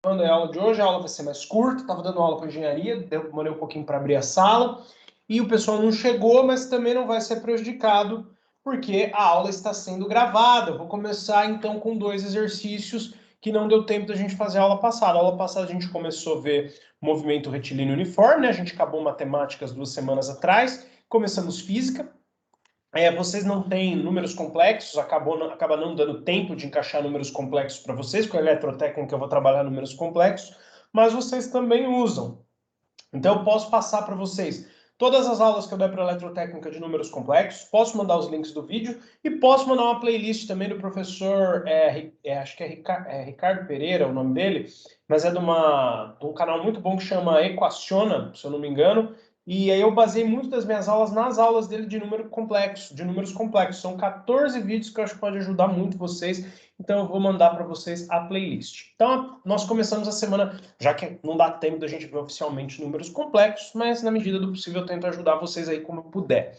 A aula de hoje, a aula vai ser mais curta, estava dando aula para engenharia, demorei um pouquinho para abrir a sala, e o pessoal não chegou, mas também não vai ser prejudicado, porque a aula está sendo gravada. Eu vou começar então com 2 exercícios que não deu tempo da gente fazer a aula passada. A aula passada a gente começou a ver movimento retilíneo uniforme, né? A gente acabou matemática 2 semanas atrás, começamos física. Vocês não têm números complexos, acaba não dando tempo de encaixar números complexos para vocês, com a eletrotécnica eu vou trabalhar números complexos, mas vocês também usam. Então eu posso passar para vocês todas as aulas que eu der para eletrotécnica de números complexos, posso mandar os links do vídeo e posso mandar uma playlist também do professor, acho que Ricardo Pereira, o nome dele, mas é de um canal muito bom que chama Equaciona, se eu não me engano, e aí eu baseei muito das minhas aulas nas aulas dele de números complexos. São 14 vídeos que eu acho que pode ajudar muito vocês, então eu vou mandar para vocês a playlist. Então nós começamos a semana, já que não dá tempo da gente ver oficialmente números complexos, mas na medida do possível eu tento ajudar vocês aí como eu puder.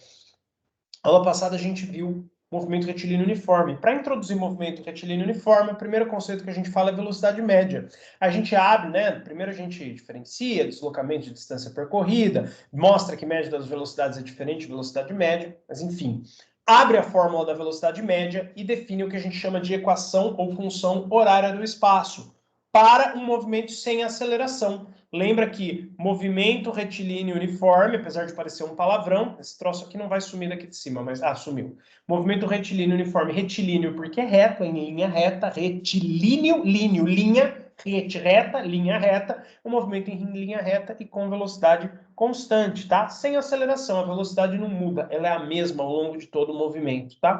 A aula passada a gente viu movimento retilíneo uniforme. Para introduzir movimento retilíneo uniforme, o primeiro conceito que a gente fala é velocidade média. A gente abre, né? Primeiro a gente diferencia deslocamento de distância percorrida, mostra que média das velocidades é diferente de velocidade média, mas enfim. Abre a fórmula da velocidade média e define o que a gente chama de equação ou função horária do espaço para um movimento sem aceleração. Lembra que movimento retilíneo uniforme, apesar de parecer um palavrão, esse troço aqui não vai sumir daqui de cima, mas sumiu. Movimento retilíneo uniforme, retilíneo porque é reto, em linha reta, retilíneo, linha reta, linha reta, um movimento em linha reta e com velocidade constante, tá? Sem aceleração, a velocidade não muda, ela é a mesma ao longo de todo o movimento, tá?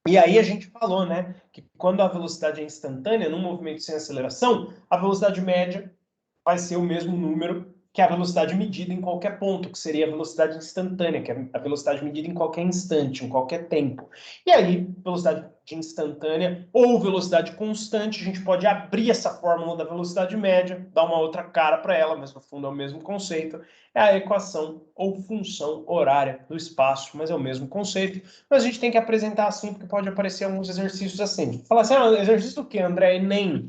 E aí a gente falou, né, que quando a velocidade é instantânea, num movimento sem aceleração, a velocidade média vai ser o mesmo número que a velocidade medida em qualquer ponto, que seria a velocidade instantânea, que é a velocidade medida em qualquer instante, em qualquer tempo. E aí, velocidade instantânea ou velocidade constante, a gente pode abrir essa fórmula da velocidade média, dar uma outra cara para ela, mas no fundo é o mesmo conceito, é a equação ou função horária do espaço, mas é o mesmo conceito. Mas a gente tem que apresentar assim, porque pode aparecer alguns exercícios assim. Falar assim, exercício do quê, André? Enem,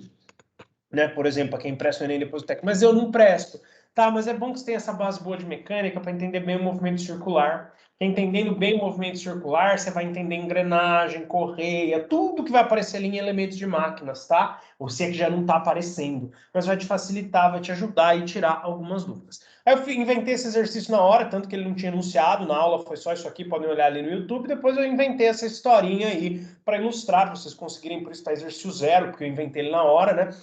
né? Por exemplo, para quem presta o Enem depois do técnico, mas eu não presto. Tá, mas é bom que você tenha essa base boa de mecânica para entender bem o movimento circular. Entendendo bem o movimento circular, você vai entender engrenagem, correia, tudo que vai aparecer ali em elementos de máquinas, tá? Você que já não está aparecendo. Mas vai te facilitar, vai te ajudar e tirar algumas dúvidas. Aí eu inventei esse exercício na hora, tanto que ele não tinha anunciado na aula, foi só isso aqui, podem olhar ali no YouTube. Depois eu inventei essa historinha aí para ilustrar, para vocês conseguirem, por isso tá exercício zero, porque eu inventei ele na hora, né?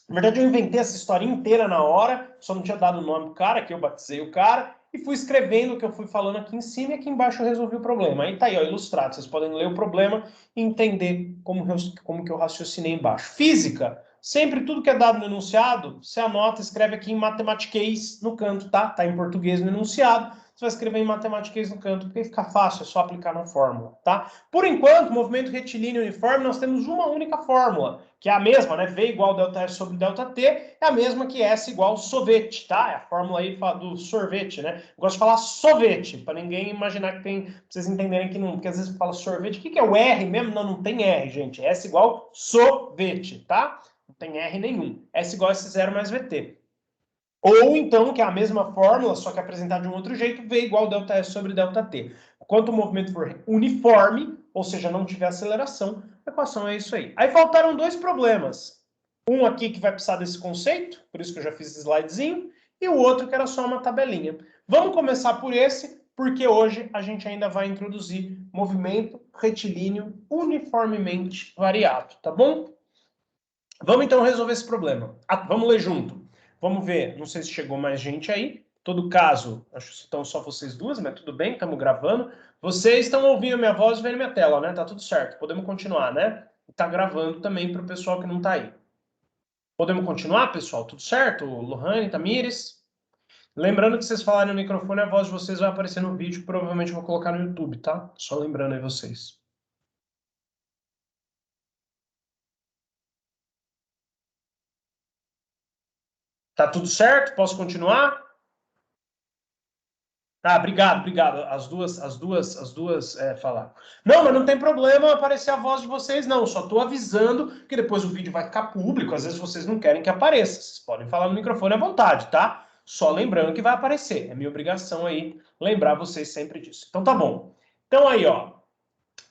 Na verdade, eu inventei essa história inteira na hora, só não tinha dado o nome do cara, que eu batizei o cara, e fui escrevendo o que eu fui falando aqui em cima, e aqui embaixo eu resolvi o problema. Aí tá aí, ó, ilustrado. Vocês podem ler o problema e entender como que eu raciocinei embaixo. Física. Sempre tudo que é dado no enunciado, você anota, escreve aqui em matematiquês no canto, tá? Tá em português no enunciado. Você vai escrever em matematiquês no canto, porque fica fácil, é só aplicar na fórmula, tá? Por enquanto, movimento retilíneo uniforme, nós temos uma única fórmula, que é a mesma, né? V igual delta S sobre delta T, é a mesma que S igual sorvete, tá? É a fórmula aí do sorvete, né? Eu gosto de falar sorvete, para ninguém imaginar que tem, pra vocês entenderem que não, porque às vezes fala sorvete, o que é o R mesmo? Não, não tem R, gente. S igual sorvete, tá? Não tem R nenhum. S igual S0 mais VT. Ou então, que é a mesma fórmula, só que apresentada de um outro jeito, V igual delta S sobre delta T. Quanto o movimento for uniforme, ou seja, não tiver aceleração, a equação é isso aí. Aí faltaram dois problemas. Um aqui que vai precisar desse conceito, por isso que eu já fiz esse slidezinho, e o outro que era só uma tabelinha. Vamos começar por esse, porque hoje a gente ainda vai introduzir movimento retilíneo uniformemente variado, tá bom? Vamos então resolver esse problema. Vamos ler junto. Vamos ver, não sei se chegou mais gente aí. Todo caso, acho que estão só vocês duas, mas tudo bem, estamos gravando. Vocês estão ouvindo minha voz e vendo minha tela, né? Tá tudo certo. Podemos continuar, né? Tá gravando também para o pessoal que não tá aí. Podemos continuar, pessoal? Tudo certo? Lohane, Tamires? Lembrando que vocês falarem no microfone, a voz de vocês vai aparecer no vídeo, provavelmente eu vou colocar no YouTube, tá? Só lembrando aí vocês. Tá tudo certo? Posso continuar? Tá, obrigado, obrigado. As duas falaram. Não, mas não tem problema aparecer a voz de vocês, não. Só tô avisando que depois o vídeo vai ficar público. Às vezes vocês não querem que apareça. Vocês podem falar no microfone à vontade, tá? Só lembrando que vai aparecer. É minha obrigação aí lembrar vocês sempre disso. Então tá bom. Então aí, ó.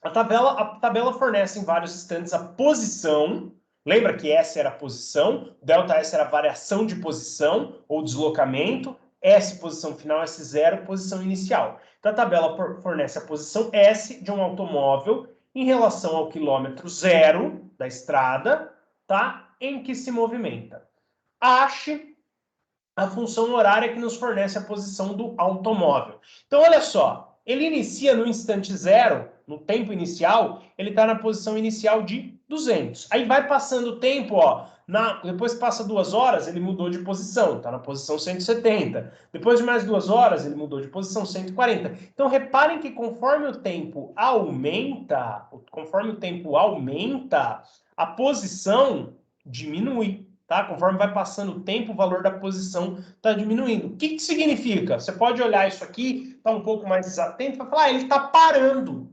A tabela fornece em vários instantes a posição. Lembra que S era a posição, ΔS era a variação de posição ou deslocamento, S posição final, S0 posição inicial. Então a tabela fornece a posição S de um automóvel em relação ao quilômetro zero da estrada, tá? Em que se movimenta. Ache a função horária que nos fornece a posição do automóvel. Então, olha só, ele inicia no instante zero, no tempo inicial, ele está na posição inicial de 200. Aí vai passando o tempo, ó, depois que passa 2 horas, ele mudou de posição, está na posição 170. Depois de mais 2 horas, ele mudou de posição 140. Então, reparem que conforme o tempo aumenta, a posição diminui. Tá? Conforme vai passando o tempo, o valor da posição está diminuindo. O que significa? Você pode olhar isso aqui, estar um pouco mais desatento, para falar, ele está parando. Não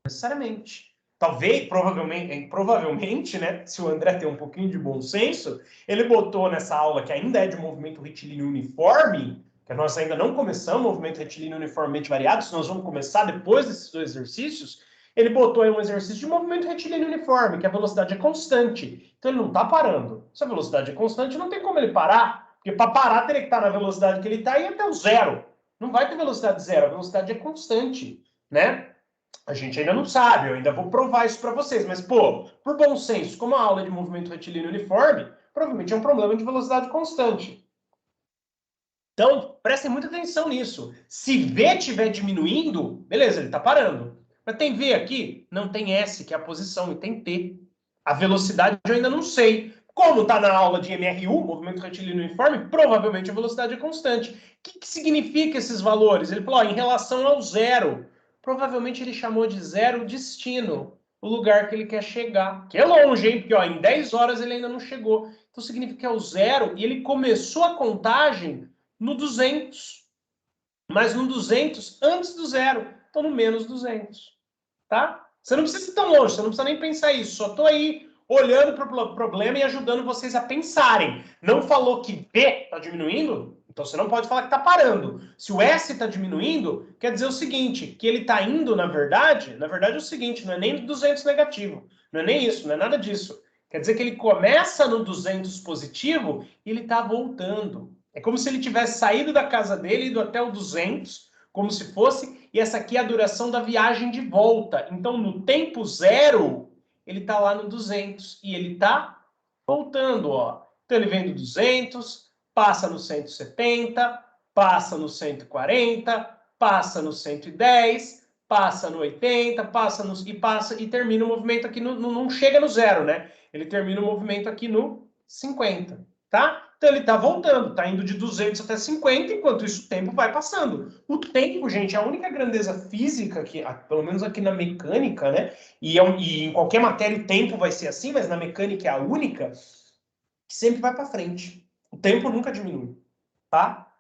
necessariamente. Talvez, provavelmente, né, se o André tem um pouquinho de bom senso, ele botou nessa aula que ainda é de movimento retilíneo uniforme, que nós ainda não começamos movimento retilíneo uniformemente variado, nós vamos começar depois desses 2 exercícios, ele botou aí um exercício de movimento retilíneo uniforme, que a velocidade é constante. Então ele não está parando. Se a velocidade é constante, não tem como ele parar. Porque para parar, teria que estar na velocidade que ele está e até o zero. Não vai ter velocidade zero, a velocidade é constante, né? A gente ainda não sabe, eu ainda vou provar isso para vocês. Mas, pô, por bom senso, como a aula é de movimento retilíneo uniforme, provavelmente é um problema de velocidade constante. Então, prestem muita atenção nisso. Se V estiver diminuindo, beleza, ele está parando. Mas tem V aqui? Não tem S, que é a posição, e tem T. A velocidade eu ainda não sei. Como está na aula de MRU, movimento retilíneo uniforme, provavelmente a velocidade é constante. O que significa esses valores? Ele falou, ó, em relação ao zero. Provavelmente ele chamou de zero destino, o lugar que ele quer chegar. Que é longe, hein? Porque ó, em 10 horas ele ainda não chegou. Então significa que é o zero, e ele começou a contagem no 200. Mas no 200 antes do zero. Então no menos 200. Tá? Você não precisa ir tão longe, você não precisa nem pensar isso. Só estou aí olhando para o problema e ajudando vocês a pensarem. Não falou que V está diminuindo? Então você não pode falar que está parando. Se o S está diminuindo, quer dizer o seguinte, que ele está indo, na verdade é o seguinte, não é nem 200 negativo, não é nem isso, não é nada disso. Quer dizer que ele começa no 200 positivo e ele está voltando. É como se ele tivesse saído da casa dele, ido até o 200, como se fosse, e essa aqui é a duração da viagem de volta. Então, no tempo zero, ele está lá no 200 e ele está voltando, ó. Então, ele vem do 200, passa no 170, passa no 140, passa no 110, passa no 80, passa e termina o movimento aqui não chega no zero, né? Ele termina o movimento aqui no 50, tá? Então ele está voltando, está indo de 200 até 50, enquanto isso o tempo vai passando. O tempo, gente, é a única grandeza física, que, pelo menos aqui na mecânica, né? E em qualquer matéria o tempo vai ser assim, mas na mecânica é a única, que sempre vai para frente. O tempo nunca diminui, tá?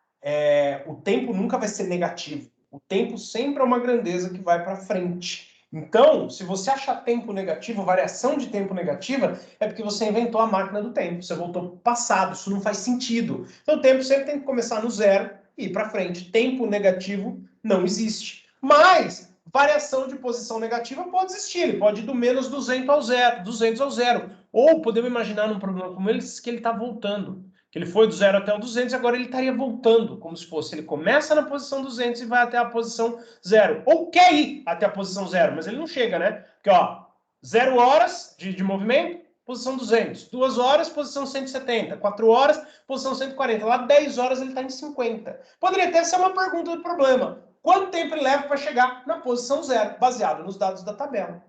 O tempo nunca vai ser negativo. O tempo sempre é uma grandeza que vai para frente. Então, se você achar tempo negativo, variação de tempo negativa, é porque você inventou a máquina do tempo. Você voltou para o passado. Isso não faz sentido. Então, o tempo sempre tem que começar no zero e ir para frente. Tempo negativo não existe. Mas, variação de posição negativa pode existir. Ele pode ir do menos 200 ao zero, 200 ao zero. Ou podemos imaginar num problema como esse que ele está voltando. Que ele foi do 0 até o 200 e agora ele estaria voltando, como se fosse. Ele começa na posição 200 e vai até a posição 0. Ou quer ir até a posição 0, mas ele não chega, né? Porque, ó, 0 horas de movimento, posição 200. 2 horas, posição 170. 4 horas, posição 140. Lá 10 horas ele está em 50. Poderia até ser uma pergunta do problema. Quanto tempo ele leva para chegar na posição 0, baseado nos dados da tabela?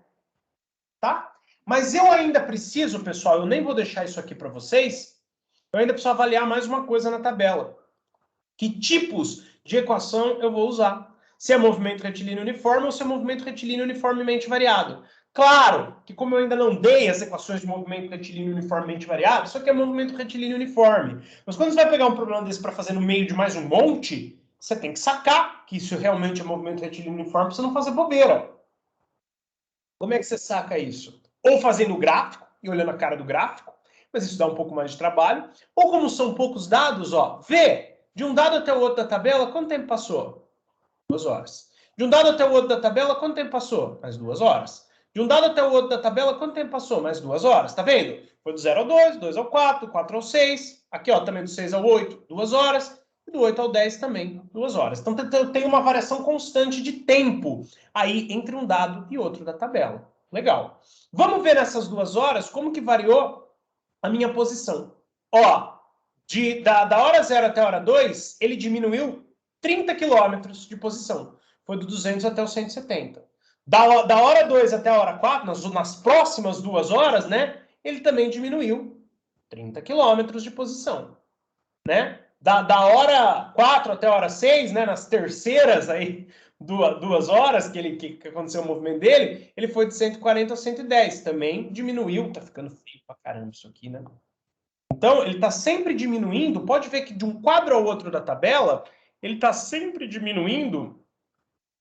Tá? Mas eu ainda preciso, pessoal, eu nem vou deixar isso aqui para vocês, eu ainda preciso avaliar mais uma coisa na tabela. Que tipos de equação eu vou usar? Se é movimento retilíneo uniforme ou se é movimento retilíneo uniformemente variado. Claro que como eu ainda não dei as equações de movimento retilíneo uniformemente variado, isso aqui é movimento retilíneo uniforme. Mas quando você vai pegar um problema desse para fazer no meio de mais um monte, você tem que sacar que isso realmente é movimento retilíneo uniforme para você não fazer bobeira. Como é que você saca isso? Ou fazendo o gráfico e olhando a cara do gráfico, mas isso dá um pouco mais de trabalho. Ou como são poucos dados, ó, vê, de um dado até o outro da tabela, quanto tempo passou? 2 horas. De um dado até o outro da tabela, quanto tempo passou? Mais 2 horas. De um dado até o outro da tabela, quanto tempo passou? Mais 2 horas. Tá vendo? Foi do 0 ao 2, 2 ao 4, 4 ao 6. Aqui, ó, também do 6 ao 8, 2 horas. E do 8 ao 10 também, 2 horas. Então, tem uma variação constante de tempo aí entre um dado e outro da tabela. Legal. Vamos ver nessas 2 horas como que variou a minha posição. Ó, da hora 0 até a hora 2, ele diminuiu 30 quilômetros de posição. Foi do 200 até o 170. Da hora 2 até a hora 4, nas próximas 2 horas, né, ele também diminuiu 30 quilômetros de posição. Né? Da hora 4 até a hora 6, né, nas terceiras aí, 2 horas que aconteceu o movimento dele, ele foi de 140 a 110. Também diminuiu, tá ficando feio pra caramba isso aqui, né? Então, ele está sempre diminuindo. Pode ver que de um quadro ao outro da tabela, ele está sempre diminuindo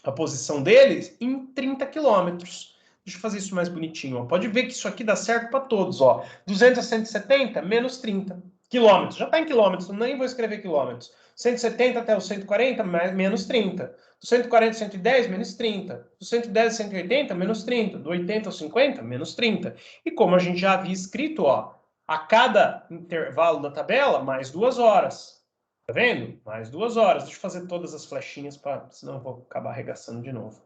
a posição dele em 30 quilômetros. Deixa eu fazer isso mais bonitinho. Ó. Pode ver que isso aqui dá certo para todos. Ó. 200 a 170, menos 30 quilômetros. Já está em quilômetros, nem vou escrever quilômetros. 170 até o 140, menos 30. Do 140 ao 110, menos 30. Do 110 ao 180, menos 30. Do 80 ao 50, menos 30. E como a gente já havia escrito, ó, a cada intervalo da tabela, mais 2 horas. Tá vendo? Mais 2 horas. Deixa eu fazer todas as flechinhas, senão eu vou acabar arregaçando de novo.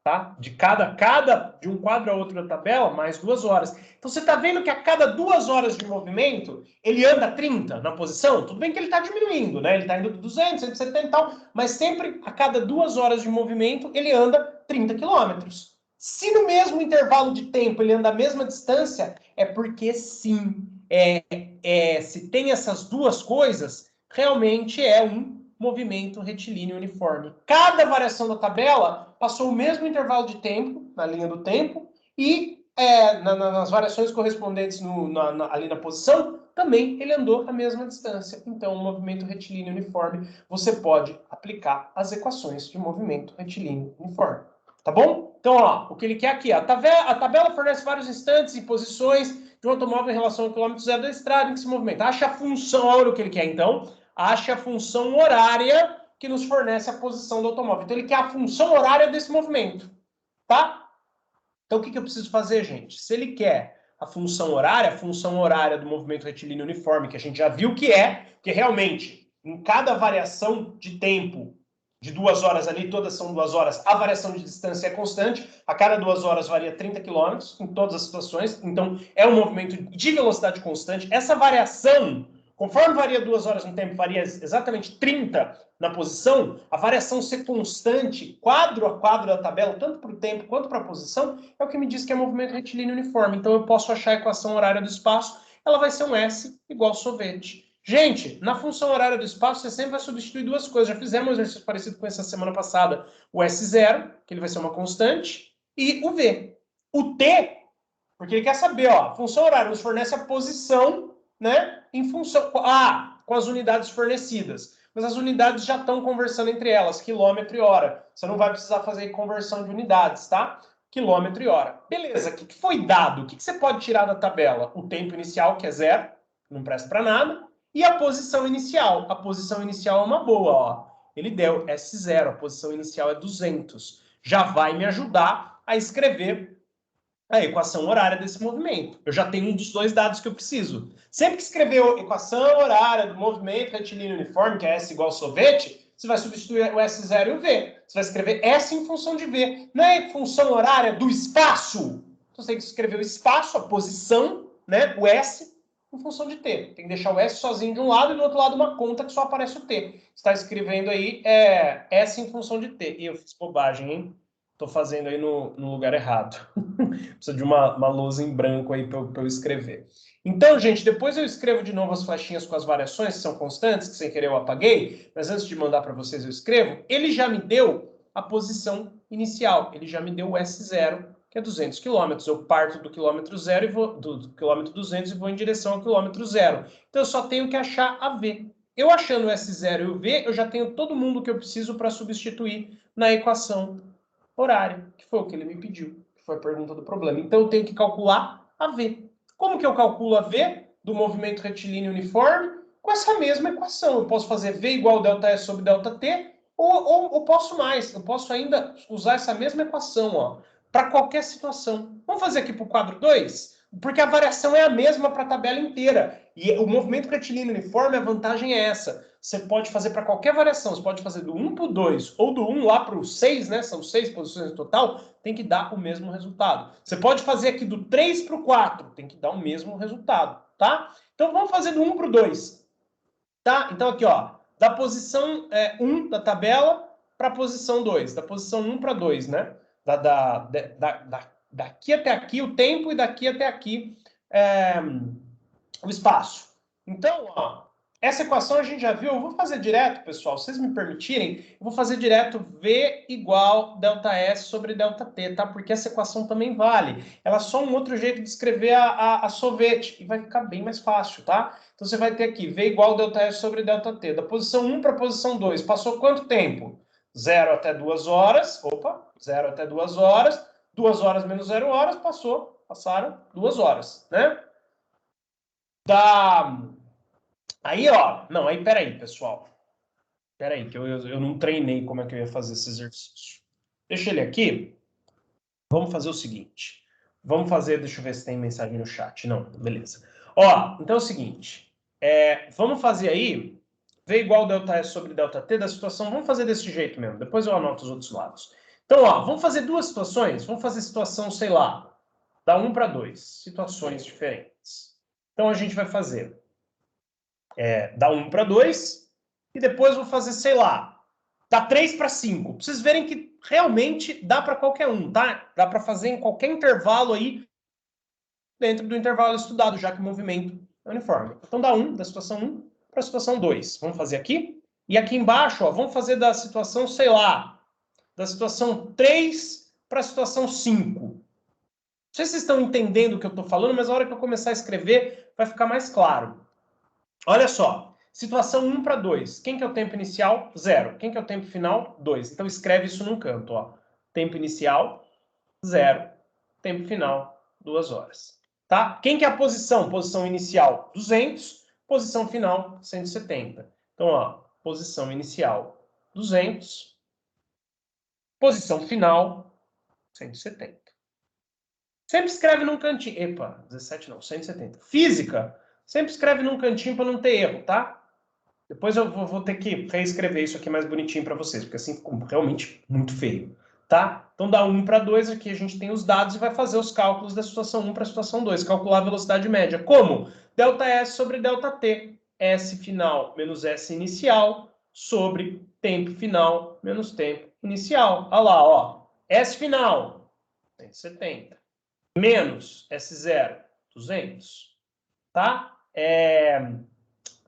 Tá? De um quadro a outro da tabela, mais 2 horas. Então você está vendo que a cada 2 horas de movimento, ele anda 30 na posição? Tudo bem que ele está diminuindo, né? Ele está indo de 200, 170 e tal, mas sempre a cada 2 horas de movimento, ele anda 30 quilômetros. Se no mesmo intervalo de tempo ele anda a mesma distância, é porque sim, se tem essas duas coisas, realmente é um movimento retilíneo uniforme. Cada variação da tabela passou o mesmo intervalo de tempo, na linha do tempo, e nas variações correspondentes ali na posição, também ele andou a mesma distância. Então, o movimento retilíneo uniforme, você pode aplicar as equações de movimento retilíneo uniforme. Tá bom? Então, ó, o que ele quer aqui, a tabela fornece vários instantes e posições de um automóvel em relação ao quilômetro zero da estrada em que se movimenta. Acha a função, olha o que ele quer, então, acha a função horária que nos fornece a posição do automóvel. Então, ele quer a função horária desse movimento, tá? Então, o que eu preciso fazer, gente? Se ele quer a função horária do movimento retilíneo uniforme, que a gente já viu que realmente, em cada variação de tempo de 2 horas ali, todas são 2 horas, a variação de distância é constante, a cada 2 horas varia 30 km em todas as situações, então é um movimento de velocidade constante. Essa variação, conforme varia 2 horas no tempo, varia exatamente 30 na posição, a variação ser constante, quadro a quadro da tabela, tanto para o tempo quanto para a posição, é o que me diz que é movimento retilíneo uniforme. Então eu posso achar a equação horária do espaço, ela vai ser um S igual sorvete. Gente, na função horária do espaço, você sempre vai substituir duas coisas. Já fizemos um exercício parecido com essa semana passada. O S0, que ele vai ser uma constante, e o V. O T, porque ele quer saber, ó, a função horária nos fornece a posição, né, em função... com as unidades fornecidas. Mas as unidades já estão conversando entre elas, quilômetro e hora. Você não vai precisar fazer conversão de unidades, tá? Quilômetro e hora. Beleza, o que foi dado? O que você pode tirar da tabela? O tempo inicial, que é 0, não presta para nada. E a posição inicial. A posição inicial é uma boa, ó. Ele deu S0, a posição inicial é 200. Já vai me ajudar a escrever a equação horária desse movimento. Eu já tenho um dos dois dados que eu preciso. Sempre que escrever a equação horária do movimento retilíneo uniforme, que é S igual sorvete, você vai substituir o S0 e o V. Você vai escrever S em função de V. Não é função horária do espaço. Então, você tem que escrever o espaço, a posição, né, o S, em função de T. Tem que deixar o S sozinho de um lado e do outro lado uma conta que só aparece o T. Você está escrevendo aí S em função de T. E eu fiz bobagem, hein? Estou fazendo aí no lugar errado. Precisa de uma lousa em branco aí para eu escrever. Então, gente, depois eu escrevo de novo as flechinhas com as variações, que são constantes, que sem querer eu apaguei, mas antes de mandar para vocês eu escrevo. Ele já me deu a posição inicial, ele já me deu o S0, que é 200 km. Eu parto do quilômetro 0 e vou do quilômetro 200 e vou em direção ao quilômetro 0. Então, eu só tenho que achar a V. Eu achando o S0 e o V, eu já tenho todo mundo que eu preciso para substituir na equação horária, que foi o que ele me pediu, que foi a pergunta do problema. Então, eu tenho que calcular a V. Como que eu calculo a V do movimento retilíneo uniforme? Com essa mesma equação. Eu posso fazer V igual a ΔS sobre ΔT, ou posso mais. Eu posso ainda usar essa mesma equação para qualquer situação. Vamos fazer aqui para o quadro 2? Porque a variação é a mesma para a tabela inteira. E o movimento retilíneo uniforme, a vantagem é essa. Você pode fazer para qualquer variação. Você pode fazer do 1 para o 2 ou do 1 lá para o 6, né? São 6 posições no total. Tem que dar o mesmo resultado. Você pode fazer aqui do 3 para o 4. Tem que dar o mesmo resultado, tá? Então, vamos fazer do 1 para o 2. Tá? Então, aqui, ó. Da posição 1 da tabela para a posição 2. Da posição 1 para 2, né? Daqui até aqui o tempo e daqui até aqui o espaço. Então, ó, essa equação a gente já viu. Eu vou fazer direto, pessoal. Se vocês me permitirem, eu vou fazer direto V igual ΔS sobre ΔT, tá? Porque essa equação também vale. Ela é só um outro jeito de escrever a sorvete. E vai ficar bem mais fácil, tá? Então, você vai ter aqui V igual ΔS sobre ΔT. Da posição 1 para a posição 2. Passou quanto tempo? 0 até 2 horas. Opa, 0 até 2 horas. 2 horas menos 0 horas, passaram 2 horas, né? Aí, ó. Não, aí, peraí, pessoal. Peraí, que eu não treinei como é que eu ia fazer esse exercício. Deixa ele aqui. Vamos fazer o seguinte. Vamos fazer, deixa eu ver se tem mensagem no chat. Não, beleza. Ó, então é o seguinte. Vamos fazer aí, V igual ΔS sobre ΔT da situação. Vamos fazer desse jeito mesmo. Depois eu anoto os outros lados. Então, ó, vamos fazer duas situações. Vamos fazer situação, sei lá, da 1 para 2. Situações diferentes. Então, a gente vai fazer da 1 para 2, e depois vou fazer, sei lá, da 3 para 5. Pra vocês verem que realmente dá para qualquer um, tá? Dá para fazer em qualquer intervalo aí, dentro do intervalo estudado, já que o movimento é uniforme. Então, da situação 1 para a situação 2. Vamos fazer aqui. E aqui embaixo, ó, vamos fazer da situação, sei lá, da situação 3 para a situação 5. Não sei se vocês estão entendendo o que eu estou falando, mas na hora que eu começar a escrever, vai ficar mais claro. Olha só, situação 1 para 2. Quem que é o tempo inicial? 0. Quem que é o tempo final? 2. Então escreve isso num canto, ó. Tempo inicial, 0. Tempo final, 2 horas. Tá? Quem que é a posição? Posição inicial, 200. Posição final, 170. Então, ó, posição inicial, 200. Posição final, 170. Sempre escreve num cantinho. Epa, 17 não, 170. Física, sempre escreve num cantinho para não ter erro, tá? Depois eu vou ter que reescrever isso aqui mais bonitinho para vocês, porque assim ficou realmente muito feio, tá? Então, da 1 para 2, aqui a gente tem os dados e vai fazer os cálculos da situação 1 para a situação 2. Calcular a velocidade média. Como? ΔS sobre ΔT. S final menos S inicial sobre tempo final menos tempo inicial. Olha lá, ó. S final, 170. Menos S0, 200. Tá?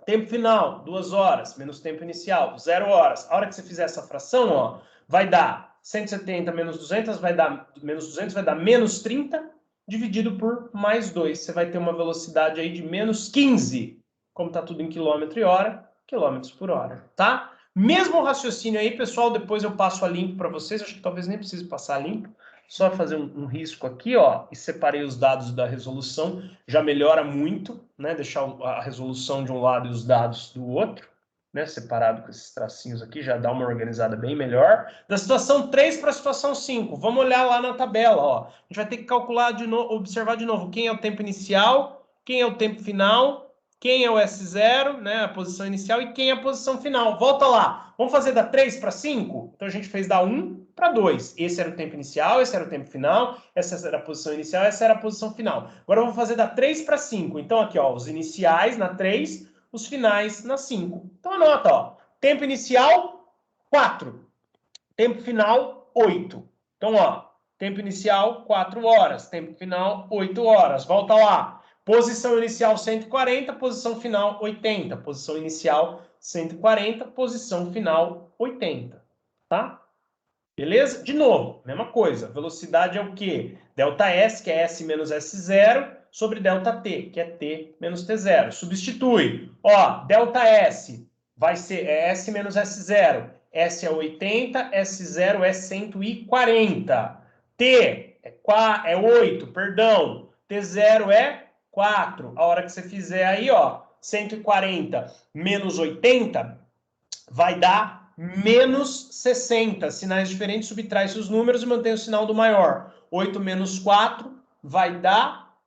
Tempo final, 2 horas, menos tempo inicial, 0 horas. A hora que você fizer essa fração, ó, vai dar 170 menos 200, vai dar menos 30, dividido por mais 2. Você vai ter uma velocidade aí de menos 15, como está tudo em quilômetros por hora, tá? Mesmo raciocínio aí, pessoal, depois eu passo a limpo para vocês, acho que talvez nem precise passar a limpo. Só fazer um risco aqui, ó, e separei os dados da resolução, já melhora muito, né? Deixar a resolução de um lado e os dados do outro, né? Separado com esses tracinhos aqui, já dá uma organizada bem melhor. Da situação 3 para a situação 5, vamos olhar lá na tabela, ó. A gente vai ter que calcular de novo, observar de novo quem é o tempo inicial, quem é o tempo final, quem é o S0, né? A posição inicial, e quem é a posição final. Volta lá. Vamos fazer da 3 para 5? Então a gente fez da 1 para 2. Esse era o tempo inicial, esse era o tempo final, essa era a posição inicial, essa era a posição final. Agora eu vou fazer da 3 para 5. Então aqui, ó, os iniciais na 3, os finais na 5. Então anota, ó. Tempo inicial, 4. Tempo final, 8. Então, ó, tempo inicial, 4 horas. Tempo final, 8 horas. Volta lá. Posição inicial, 140. Posição final, 80. Posição inicial, 140. Posição final, 80. Tá? Beleza? De novo, mesma coisa. Velocidade é o quê? ΔS, que é S menos S0, sobre ΔT, que é T menos T0. Substitui. Ó, ΔS, vai ser S menos S0. S é 80, S0 é 140. T é 8, perdão. T0 é 4. A hora que você fizer aí, ó, 140 menos 80 vai dar menos 60. Sinais diferentes, subtrai seus números e mantém o sinal do maior. 8 menos 4 vai dar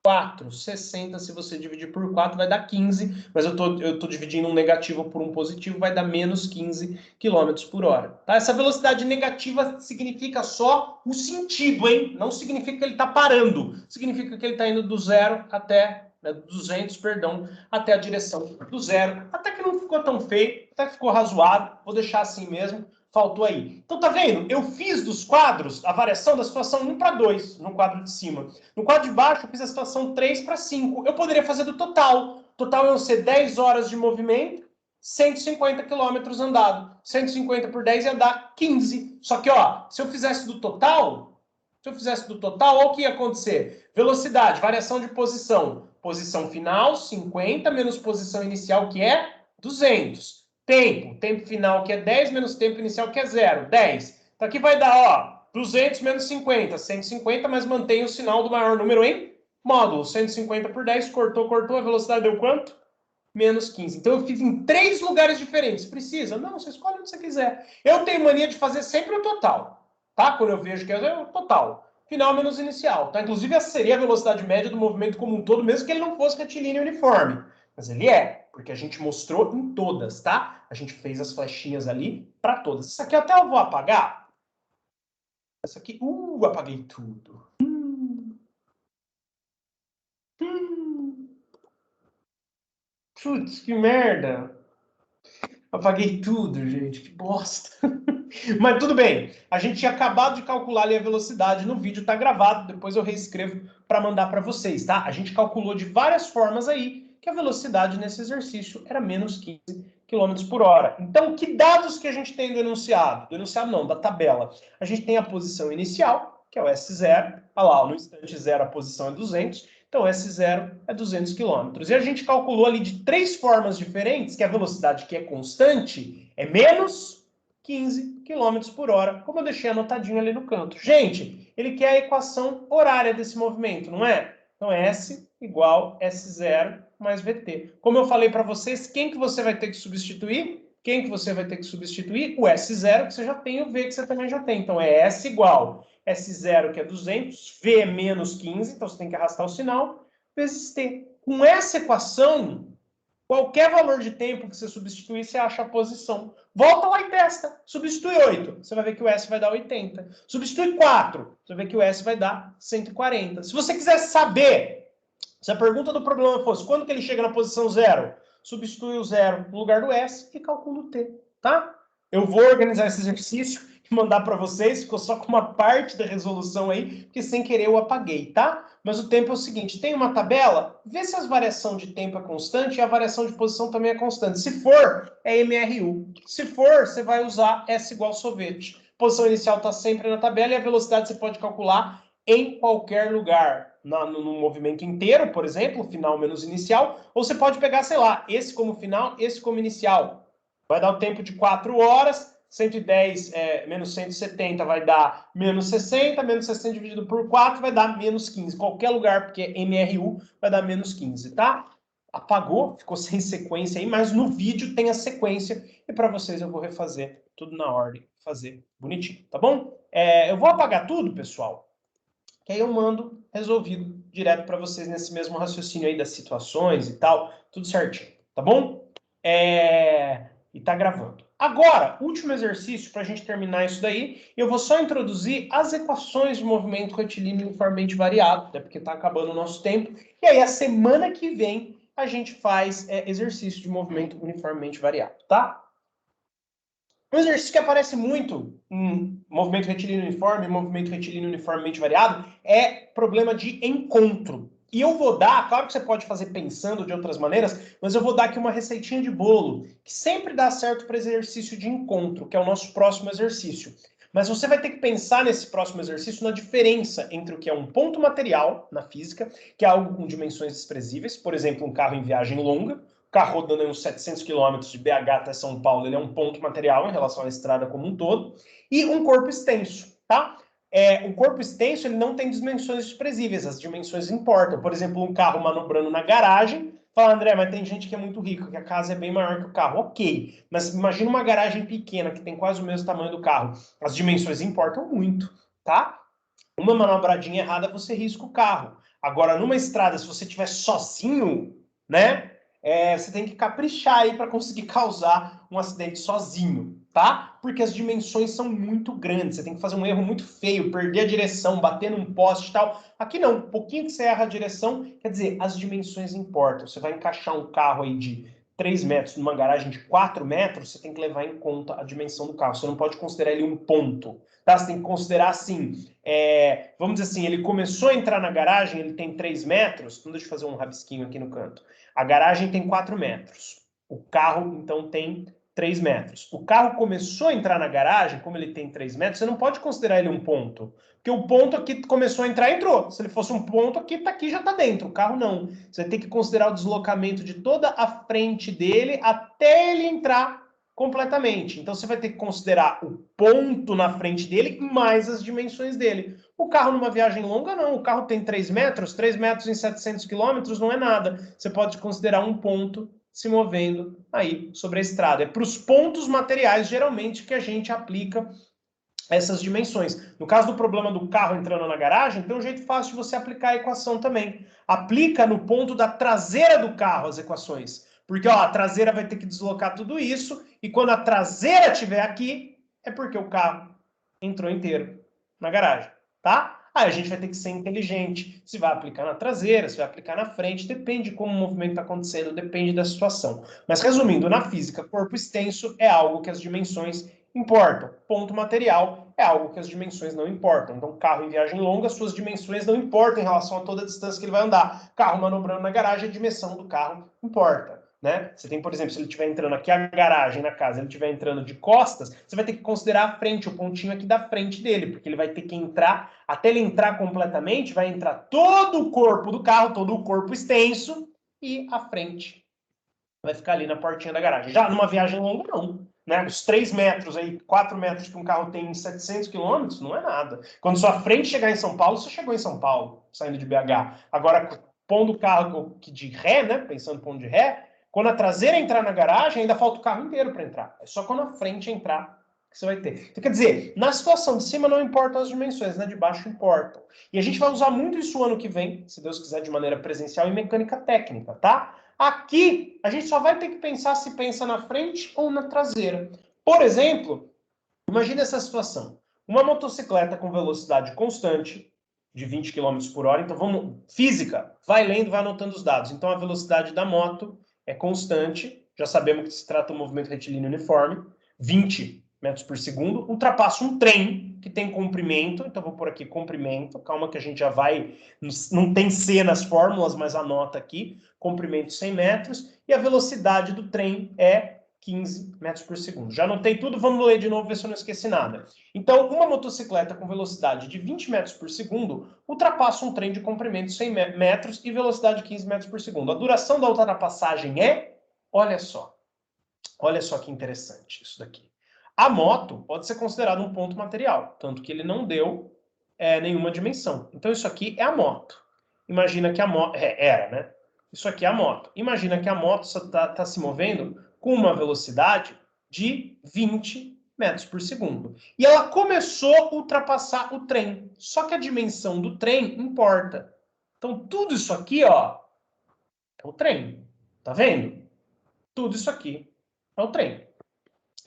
4. 60, se você dividir por 4, vai dar 15. Mas eu tô dividindo um negativo por um positivo, vai dar menos 15 km por hora. Tá? Essa velocidade negativa significa só o sentido, hein? Não significa que ele está parando. Significa que ele está indo do 0 até... 200, perdão, até a direção do 0. Até que não ficou tão feio, até que ficou razoável. Vou deixar assim mesmo. Faltou aí. Então, tá vendo? Eu fiz dos quadros a variação da situação 1 para 2 no quadro de cima. No quadro de baixo, eu fiz a situação 3 para 5. Eu poderia fazer do total. Total iam ser 10 horas de movimento, 150 quilômetros andado. 150 por 10 ia dar 15. Só que, ó, se eu fizesse do total, olha o que ia acontecer. Velocidade, variação de posição. Posição final, 50, menos posição inicial, que é 200. Tempo final, que é 10, menos tempo inicial, que é 0, 10. Então aqui vai dar, ó, 200 menos 50, 150, mas mantém o sinal do maior número em módulo. 150 por 10, cortou, a velocidade deu quanto? Menos 15. Então eu fiz em 3 lugares diferentes. Precisa? Não, você escolhe onde você quiser. Eu tenho mania de fazer sempre o total, tá? Quando eu vejo que é o total. Final menos inicial, tá? Inclusive essa seria a velocidade média do movimento como um todo, mesmo que ele não fosse retilíneo uniforme. Mas ele é, porque a gente mostrou em todas, tá? A gente fez as flechinhas ali para todas. Isso aqui até eu vou apagar. Essa aqui, apaguei tudo. Putz, que merda. Apaguei tudo, gente, que bosta. Mas tudo bem, a gente tinha acabado de calcular ali a velocidade no vídeo, tá gravado, depois eu reescrevo para mandar para vocês, tá? A gente calculou de várias formas aí que a velocidade nesse exercício era menos 15 km por hora. Então, que dados que a gente tem do enunciado? Do enunciado não, da tabela. A gente tem a posição inicial, que é o S0, olha lá, no instante zero a posição é 200, então S0 é 200 km. E a gente calculou ali de 3 formas diferentes, que a velocidade que é constante é menos 15 km por hora, como eu deixei anotadinho ali no canto. Gente, ele quer a equação horária desse movimento, não é? Então, S igual S0 mais VT. Como eu falei para vocês, quem que você vai ter que substituir? Quem que você vai ter que substituir? O S0, que você já tem, e o V, que você também já tem. Então, é S igual S0, que é 200, V é menos 15, então você tem que arrastar o sinal, vezes T. Com essa equação, qualquer valor de tempo que você substituir, você acha a posição. Volta lá e testa. Substitui 8, você vai ver que o S vai dar 80. Substitui 4, você vai ver que o S vai dar 140. Se você quiser saber, se a pergunta do problema fosse quando que ele chega na posição 0, substitui o 0 no lugar do S e calcula o T, tá? Eu vou organizar esse exercício e mandar para vocês, ficou só com uma parte da resolução aí, porque sem querer eu apaguei, tá? Mas o tempo é o seguinte, tem uma tabela, vê se a variação de tempo é constante e a variação de posição também é constante. Se for, é MRU. Se for, você vai usar S igual sorvete. A posição inicial está sempre na tabela e a velocidade você pode calcular em qualquer lugar. No movimento inteiro, por exemplo, final menos inicial, ou você pode pegar, sei lá, esse como final, esse como inicial. Vai dar o tempo de 4 horas, 110 menos 170 vai dar menos 60, menos 60 dividido por 4 vai dar menos 15. Qualquer lugar, porque MRU vai dar menos 15, tá? Apagou, ficou sem sequência aí, mas no vídeo tem a sequência e para vocês eu vou refazer tudo na ordem, fazer bonitinho, tá bom? Eu vou apagar tudo, pessoal, que aí eu mando resolvido direto para vocês nesse mesmo raciocínio aí das situações e tal, tudo certinho, tá bom? E tá gravando. Agora, último exercício para a gente terminar isso daí, eu vou só introduzir as equações de movimento retilíneo uniformemente variado, até porque está acabando o nosso tempo, e aí a semana que vem a gente faz exercício de movimento uniformemente variado, tá? Um exercício que aparece muito em movimento retilíneo uniforme, movimento retilíneo uniformemente variado, é problema de encontro. E eu vou dar, claro que você pode fazer pensando de outras maneiras, mas eu vou dar aqui uma receitinha de bolo, que sempre dá certo para exercício de encontro, que é o nosso próximo exercício. Mas você vai ter que pensar nesse próximo exercício na diferença entre o que é um ponto material na física, que é algo com dimensões desprezíveis, por exemplo, um carro em viagem longa, carro rodando aí uns 700 km de BH até São Paulo, ele é um ponto material em relação à estrada como um todo, e um corpo extenso, tá? O corpo extenso, ele não tem dimensões desprezíveis, as dimensões importam. Por exemplo, um carro manobrando na garagem, fala, André, mas tem gente que é muito rica, que a casa é bem maior que o carro. Ok, mas imagina uma garagem pequena, que tem quase o mesmo tamanho do carro. As dimensões importam muito, tá? Uma manobradinha errada, você risca o carro. Agora, numa estrada, se você estiver sozinho, né? Você tem que caprichar aí para conseguir causar um acidente sozinho, tá? Porque as dimensões são muito grandes. Você tem que fazer um erro muito feio, perder a direção, bater num poste e tal. Aqui não, um pouquinho que você erra a direção, quer dizer, as dimensões importam. Você vai encaixar um carro aí de 3 metros numa garagem de 4 metros, você tem que levar em conta a dimensão do carro. Você não pode considerar ele um ponto, tá? Você tem que considerar assim, vamos dizer assim, ele começou a entrar na garagem, ele tem 3 metros, então deixa eu fazer um rabisquinho aqui no canto. A garagem tem 4 metros. O carro, então, tem 3 metros. O carro começou a entrar na garagem, como ele tem 3 metros, você não pode considerar ele um ponto. Porque o ponto aqui começou a entrar, entrou. Se ele fosse um ponto, aqui já está dentro. O carro não. Você tem que considerar o deslocamento de toda a frente dele até ele entrar completamente. Então, você vai ter que considerar o ponto na frente dele mais as dimensões dele. O carro numa viagem longa, não. O carro tem 3 metros em 700 quilômetros não é nada. Você pode considerar um ponto se movendo aí sobre a estrada. É para os pontos materiais, geralmente, que a gente aplica essas dimensões. No caso do problema do carro entrando na garagem, tem um jeito fácil de você aplicar a equação também. Aplica no ponto da traseira do carro as equações. Porque ó, a traseira vai ter que deslocar tudo isso, e quando a traseira estiver aqui, é porque o carro entrou inteiro na garagem, tá? Aí a gente vai ter que ser inteligente. Se vai aplicar na traseira, se vai aplicar na frente, depende de como o movimento está acontecendo, depende da situação. Mas resumindo, na física, corpo extenso é algo que as dimensões importam. Ponto material é algo que as dimensões não importam. Então, carro em viagem longa, suas dimensões não importam em relação a toda a distância que ele vai andar. Carro manobrando na garagem, a dimensão do carro importa. Né? Você tem, por exemplo, se ele estiver entrando aqui a garagem na casa, ele estiver entrando de costas, você vai ter que considerar a frente, o pontinho aqui da frente dele, porque ele vai ter que entrar, até ele entrar completamente, vai entrar todo o corpo do carro, todo o corpo extenso, e a frente vai ficar ali na portinha da garagem. Já numa viagem longa, não. Né? Os 3 metros, aí, 4 metros que um carro tem em 700 quilômetros, não é nada. Quando sua frente chegar em São Paulo, você chegou em São Paulo, saindo de BH. Agora, pondo o carro de ré, né? Pensando em ponto de ré, quando a traseira entrar na garagem, ainda falta o carro inteiro para entrar. É só quando a frente entrar que você vai ter. Então, quer dizer, na situação de cima não importam as dimensões, na de baixo importam. E a gente vai usar muito isso ano que vem, se Deus quiser, de maneira presencial e mecânica técnica, tá? Aqui, a gente só vai ter que pensar se pensa na frente ou na traseira. Por exemplo, imagine essa situação. Uma motocicleta com velocidade constante, de 20 km por hora. Então, vamos... Física, vai lendo, vai anotando os dados. Então, a velocidade da moto é constante. Já sabemos que se trata de um movimento retilíneo uniforme. 20 metros por segundo. Ultrapassa um trem que tem comprimento. Então, vou pôr aqui comprimento. Calma que a gente já vai... Não tem C nas fórmulas, mas anota aqui. Comprimento 100 metros. E a velocidade do trem é 15 metros por segundo. Já anotei tudo, vamos ler de novo, ver se eu não esqueci nada. Então, uma motocicleta com velocidade de 20 metros por segundo ultrapassa um trem de comprimento 100 metros e velocidade de 15 metros por segundo. A duração da ultrapassagem é... Olha só que interessante isso daqui. A moto pode ser considerada um ponto material, tanto que ele não deu nenhuma dimensão. Então, isso aqui é a moto. Imagina que a moto... era, né? Isso aqui é a moto. Imagina que a moto está se movendo com uma velocidade de 20 metros por segundo. E ela começou a ultrapassar o trem. Só que a dimensão do trem importa. Então, tudo isso aqui, ó, é o trem. Tá vendo? Tudo isso aqui é o trem.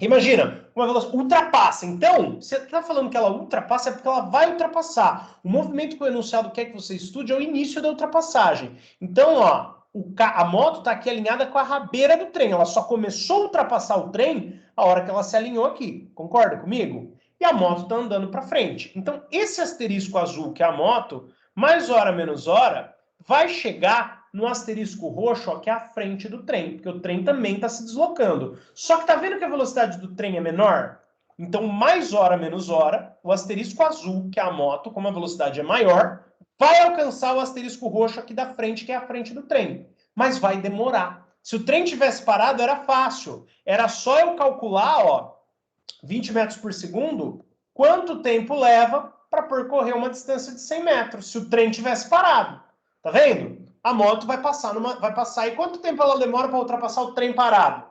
Imagina, uma velocidade ultrapassa. Então, você está falando que ela ultrapassa, é porque ela vai ultrapassar. O movimento que o enunciado quer que você estude é o início da ultrapassagem. Então, ó, a moto está aqui alinhada com a rabeira do trem. Ela só começou a ultrapassar o trem a hora que ela se alinhou aqui. Concorda comigo? E a moto está andando para frente. Então, esse asterisco azul, que é a moto, mais hora menos hora, vai chegar no asterisco roxo, ó, que é a frente do trem, porque o trem também está se deslocando. Só que tá vendo que a velocidade do trem é menor? Então, mais hora menos hora, o asterisco azul, que é a moto, como a velocidade é maior, vai alcançar o asterisco roxo aqui da frente, que é a frente do trem. Mas vai demorar. Se o trem tivesse parado, era fácil. Era só eu calcular, ó, 20 metros por segundo, quanto tempo leva para percorrer uma distância de 100 metros, se o trem tivesse parado. Tá vendo? A moto vai passar, e quanto tempo ela demora para ultrapassar o trem parado?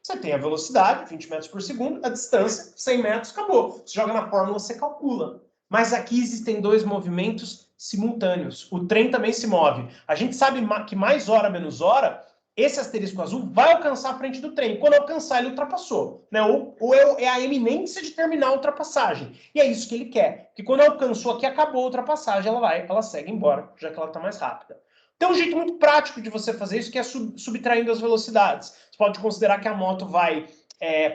Você tem a velocidade, 20 metros por segundo, a distância, 100 metros, acabou. Você joga na fórmula, você calcula. Mas aqui existem dois movimentos simultâneos. O trem também se move. A gente sabe que mais hora, menos hora, esse asterisco azul vai alcançar a frente do trem. Quando alcançar, ele ultrapassou. Né? Ou é a eminência de terminar a ultrapassagem. E é isso que ele quer. Que quando alcançou aqui, acabou a ultrapassagem, ela segue embora, já que ela está mais rápida. Tem um jeito muito prático de você fazer isso, que é subtraindo as velocidades. Você pode considerar que a moto vai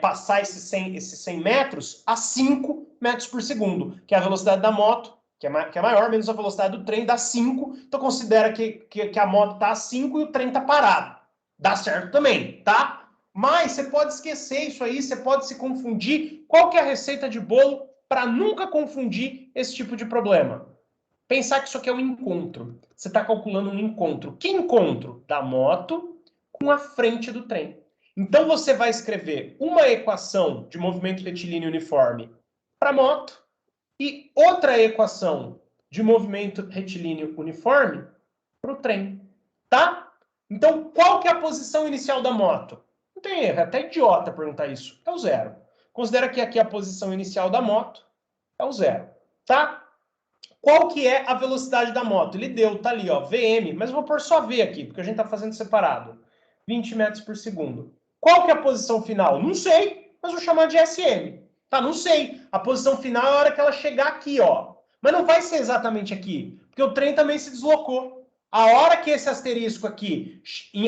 passar esses 100 metros a 5 metros por segundo, que é a velocidade da moto, que é maior, menos a velocidade do trem, dá 5. Então considera que a moto está a 5 e o trem está parado. Dá certo também, tá? Mas você pode esquecer isso aí, você pode se confundir. Qual que é a receita de bolo para nunca confundir esse tipo de problema? Pensar que isso aqui é um encontro. Você está calculando um encontro. Que encontro? Da moto com a frente do trem. Então você vai escrever uma equação de movimento retilíneo uniforme para a moto e outra equação de movimento retilíneo uniforme para o trem. Tá? Então, qual que é a posição inicial da moto? Não tem erro, é até idiota perguntar isso. É o zero. Considera que aqui a posição inicial da moto é o zero. Tá? Qual que é a velocidade da moto? Ele deu, tá ali, ó, Vm, mas eu vou pôr só V aqui, porque a gente tá fazendo separado. 20 metros por segundo. Qual que é a posição final? Não sei, mas vou chamar de SM. Tá, não sei. A posição final é a hora que ela chegar aqui, ó. Mas não vai ser exatamente aqui, porque o trem também se deslocou. A hora que esse asterisco aqui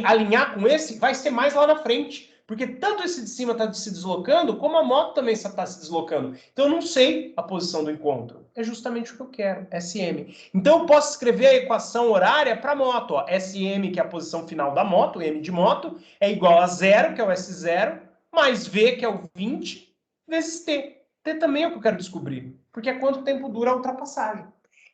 alinhar com esse, vai ser mais lá na frente. Porque tanto esse de cima está se deslocando, como a moto também está se deslocando. Então eu não sei a posição do encontro. É justamente o que eu quero, SM. Então eu posso escrever a equação horária para a moto. Ó. SM, que é a posição final da moto, M de moto, é igual a 0, que é o S0, mais V, que é o 20, vezes T. T também é o que eu quero descobrir, porque é quanto tempo dura a ultrapassagem.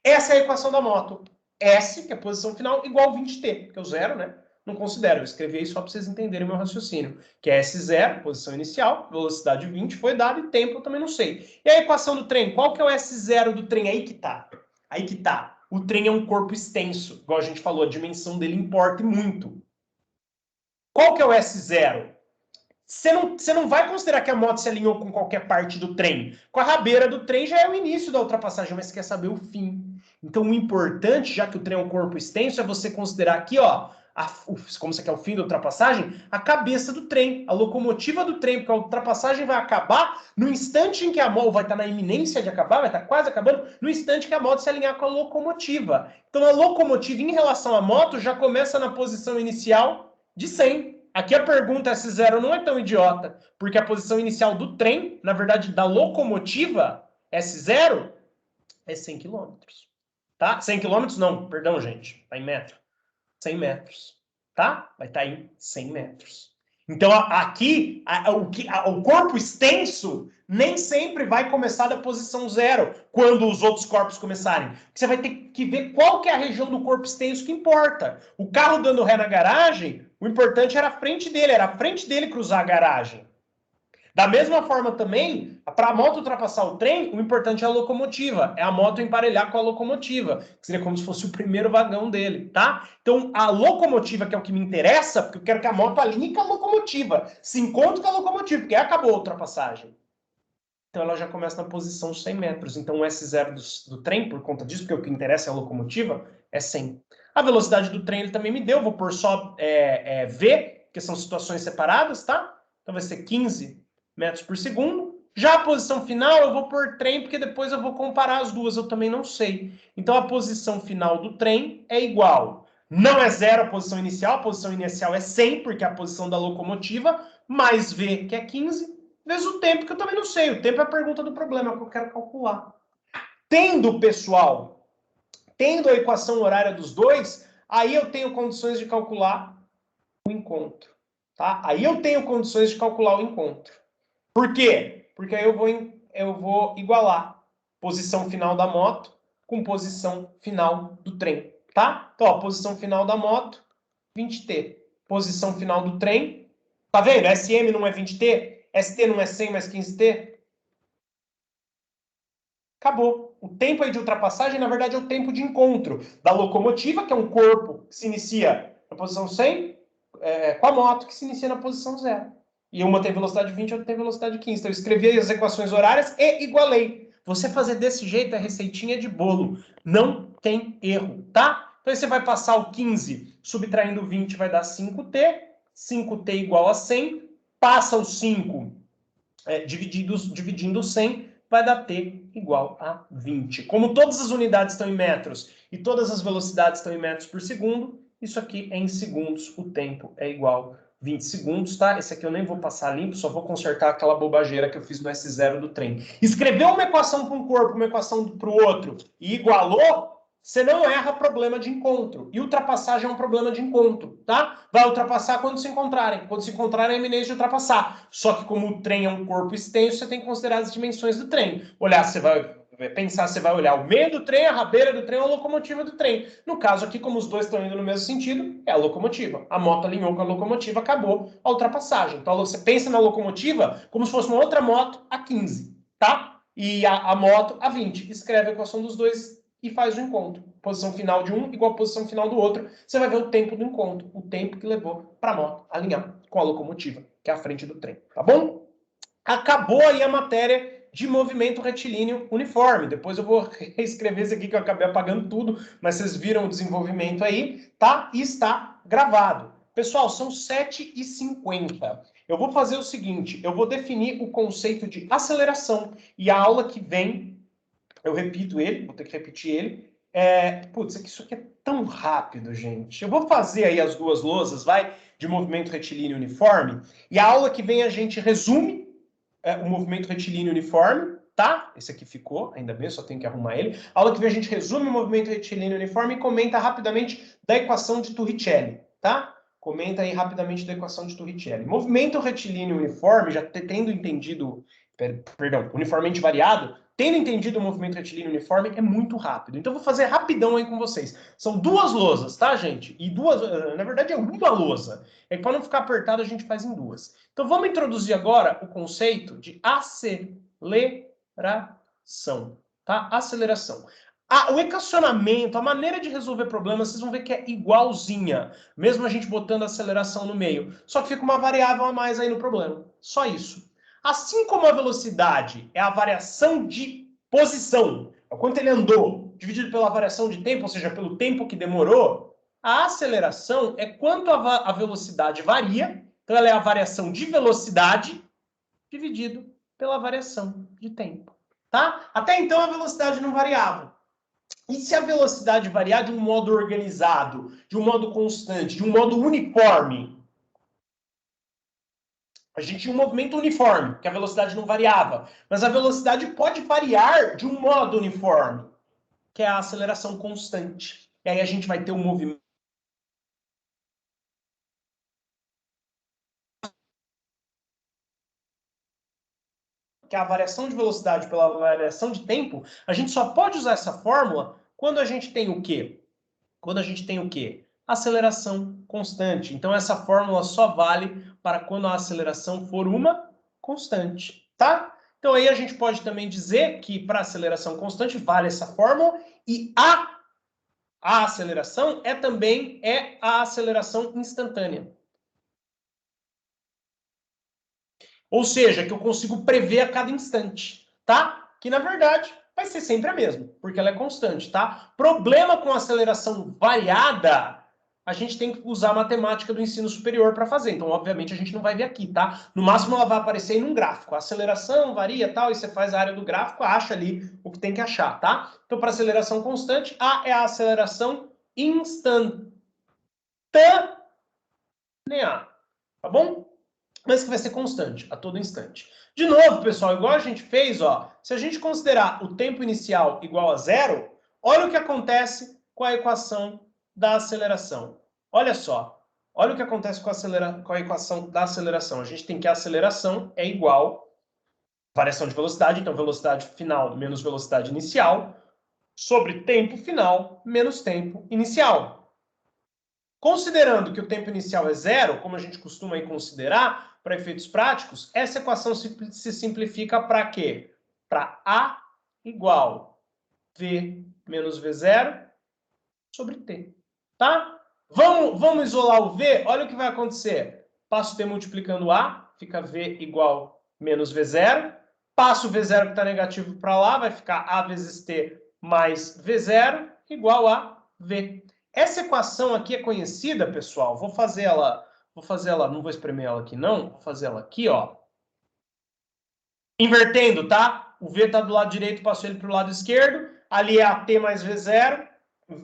Essa é a equação da moto. S, que é a posição final, igual a 20T, que é o 0, né? Não considero, eu escrevi aí só para vocês entenderem o meu raciocínio. Que é S0, posição inicial, velocidade 20 foi dado e tempo eu também não sei. E a equação do trem? Qual que é o S0 do trem? Aí que tá. Aí que tá. O trem é um corpo extenso, igual a gente falou, a dimensão dele importa muito. Qual que é o S0? Você não vai considerar que a moto se alinhou com qualquer parte do trem. Com a rabeira do trem já é o início da ultrapassagem, mas você quer saber o fim. Então, o importante, já que o trem é um corpo extenso, é você considerar aqui, ó, como você quer o fim da ultrapassagem, a cabeça do trem, a locomotiva do trem, porque a ultrapassagem vai acabar no instante em que a moto vai estar na iminência de acabar, vai estar quase acabando, no instante que a moto se alinhar com a locomotiva. Então, a locomotiva, em relação à moto, já começa na posição inicial de 100. Aqui a pergunta S0 não é tão idiota, porque a posição inicial do trem, na verdade, da locomotiva, S0, é 100 km. Tá? 100 km não, perdão, gente, tá em metro. 100 metros, tá? Vai estar em 100 metros. Então, aqui, o corpo extenso nem sempre vai começar da posição 0, quando os outros corpos começarem. Você vai ter que ver qual que é a região do corpo extenso que importa. O carro dando ré na garagem, o importante era a frente dele cruzar a garagem. Da mesma forma também, para a moto ultrapassar o trem, o importante é a locomotiva, é a moto emparelhar com a locomotiva, que seria como se fosse o primeiro vagão dele, tá? Então, a locomotiva, que é o que me interessa, porque eu quero que a moto alinhe com a locomotiva, se encontre com a locomotiva, porque acabou a ultrapassagem. Então, ela já começa na posição 100 metros. Então, o S0 do trem, por conta disso, porque o que interessa é a locomotiva, é 100. A velocidade do trem ele também me deu, vou pôr só V, que são situações separadas, tá? Então, vai ser 15 metros por segundo. Já a posição final eu vou pôr trem, porque depois eu vou comparar as duas, eu também não sei. Então, a posição final do trem é igual. Não é 0 a posição inicial é 100, porque é a posição da locomotiva, mais V, que é 15, vezes o tempo, que eu também não sei. O tempo é a pergunta do problema, que eu quero calcular. Pessoal, tendo a equação horária dos dois, aí eu tenho condições de calcular o encontro. Tá? Aí eu tenho condições de calcular o encontro. Por quê? Porque aí eu vou igualar posição final da moto com posição final do trem. Tá? Então, ó, posição final da moto, 20T. posição final do trem. Tá vendo? SM não é 20T, ST não é 100 mais 15T. Acabou. O tempo aí de ultrapassagem, na verdade, é o tempo de encontro da locomotiva, que é um corpo que se inicia na posição 100, com a moto, que se inicia na posição 0. E uma tem velocidade 20 e outra tem velocidade 15. Então, eu escrevi as equações horárias e igualei. Você fazer desse jeito é receitinha de bolo. Não tem erro, tá? Então, aí você vai passar o 15 subtraindo o 20, vai dar 5T. 5T igual a 100. Passa o 5 dividindo 100, vai dar T igual a 20. Como todas as unidades estão em metros e todas as velocidades estão em metros por segundo, isso aqui é em segundos, o tempo é igual a 20 segundos, tá? Esse aqui eu nem vou passar limpo, só vou consertar aquela bobageira que eu fiz no S0 do trem. Escreveu uma equação para um corpo, uma equação para o outro e igualou, você não erra problema de encontro. E ultrapassagem é um problema de encontro, tá? Vai ultrapassar quando se encontrarem. Quando se encontrarem, é iminência de ultrapassar. Só que como o trem é um corpo extenso, você tem que considerar as dimensões do trem. Olhar, você vai pensar, você vai olhar o meio do trem, a rabeira do trem ou a locomotiva do trem. No caso aqui, como os dois estão indo no mesmo sentido, é a locomotiva. A moto alinhou com a locomotiva, acabou a ultrapassagem. Então você pensa na locomotiva como se fosse uma outra moto a 15, tá? E a moto a 20. Escreve a equação dos dois e faz o encontro. Posição final de um igual a posição final do outro. Você vai ver o tempo do encontro, o tempo que levou para a moto alinhar com a locomotiva, que é a frente do trem, tá bom? Acabou aí a matéria de movimento retilíneo uniforme. Depois eu vou reescrever isso aqui, que eu acabei apagando tudo, mas vocês viram o desenvolvimento aí, tá? E está gravado. Pessoal, são 7h50. Eu vou fazer o seguinte, eu vou definir o conceito de aceleração, e a aula que vem eu repito ele, vou ter que repetir ele. Putz, isso aqui é tão rápido, gente. Eu vou fazer aí as duas lousas, vai, de movimento retilíneo uniforme. E a aula que vem a gente resume o movimento retilíneo uniforme, tá? Esse aqui ficou, ainda bem, só tenho que arrumar ele. A aula que vem a gente resume o movimento retilíneo uniforme e comenta rapidamente da equação de Torricelli, tá? Comenta aí rapidamente da equação de Torricelli. Movimento retilíneo uniforme, já tendo entendido, perdão, uniformemente variado, tendo entendido o movimento retilíneo uniforme, é muito rápido. Então, eu vou fazer rapidão aí com vocês. São duas lousas, tá, gente? E duas, na verdade, é uma lousa. É que para não ficar apertado, a gente faz em duas. Então, vamos introduzir agora o conceito de aceleração, tá? Aceleração. O equacionamento, a maneira de resolver problemas, vocês vão ver que é igualzinha, mesmo a gente botando aceleração no meio. Só que fica uma variável a mais aí no problema. Só isso. Assim como a velocidade é a variação de posição, é o quanto ele andou, dividido pela variação de tempo, ou seja, pelo tempo que demorou, a aceleração é quanto a velocidade varia, então ela é a variação de velocidade dividido pela variação de tempo, tá? Até então a velocidade não variava. E se a velocidade variar de um modo organizado, de um modo constante, de um modo uniforme, a gente tinha um movimento uniforme, que a velocidade não variava. Mas a velocidade pode variar de um modo uniforme, que é a aceleração constante. E aí a gente vai ter um movimento que é a variação de velocidade pela variação de tempo. A gente só pode usar essa fórmula quando a gente tem o quê? Quando a gente tem o quê? Aceleração constante. Então, essa fórmula só vale para quando a aceleração for uma constante, tá? Então, aí a gente pode também dizer que para aceleração constante vale essa fórmula e a aceleração também a aceleração instantânea. Ou seja, que eu consigo prever a cada instante, tá? Que, na verdade, vai ser sempre a mesma, porque ela é constante, tá? Problema com aceleração variada, a gente tem que usar a matemática do ensino superior para fazer. Então, obviamente, a gente não vai ver aqui, tá? No máximo, ela vai aparecer em um gráfico. A aceleração varia tal, e você faz a área do gráfico, acha ali o que tem que achar, tá? Então, para aceleração constante, A é a aceleração instantânea, tá bom? Mas que vai ser constante, a todo instante. De novo, pessoal, igual a gente fez, ó, se a gente considerar o tempo inicial igual a zero, olha o que acontece com a equação da aceleração. Olha só, olha o que acontece com a equação da aceleração. A gente tem que a aceleração é igual a variação de velocidade, então velocidade final menos velocidade inicial, sobre tempo final menos tempo inicial. Considerando que o tempo inicial é zero, como a gente costuma aí considerar para efeitos práticos, essa equação se simplifica para quê? Para A igual V menos V0 sobre T, tá? Vamos isolar o V? Olha o que vai acontecer. Passo T multiplicando A, fica V igual menos V0. Passo o V0 que está negativo para lá, vai ficar A vezes T mais V0 igual a V. Essa equação aqui é conhecida, pessoal. Vou fazer ela, não vou espremer ela aqui não, vou fazer ela aqui, ó. Invertendo, tá? O V está do lado direito, passo ele para o lado esquerdo. Ali é AT mais V0.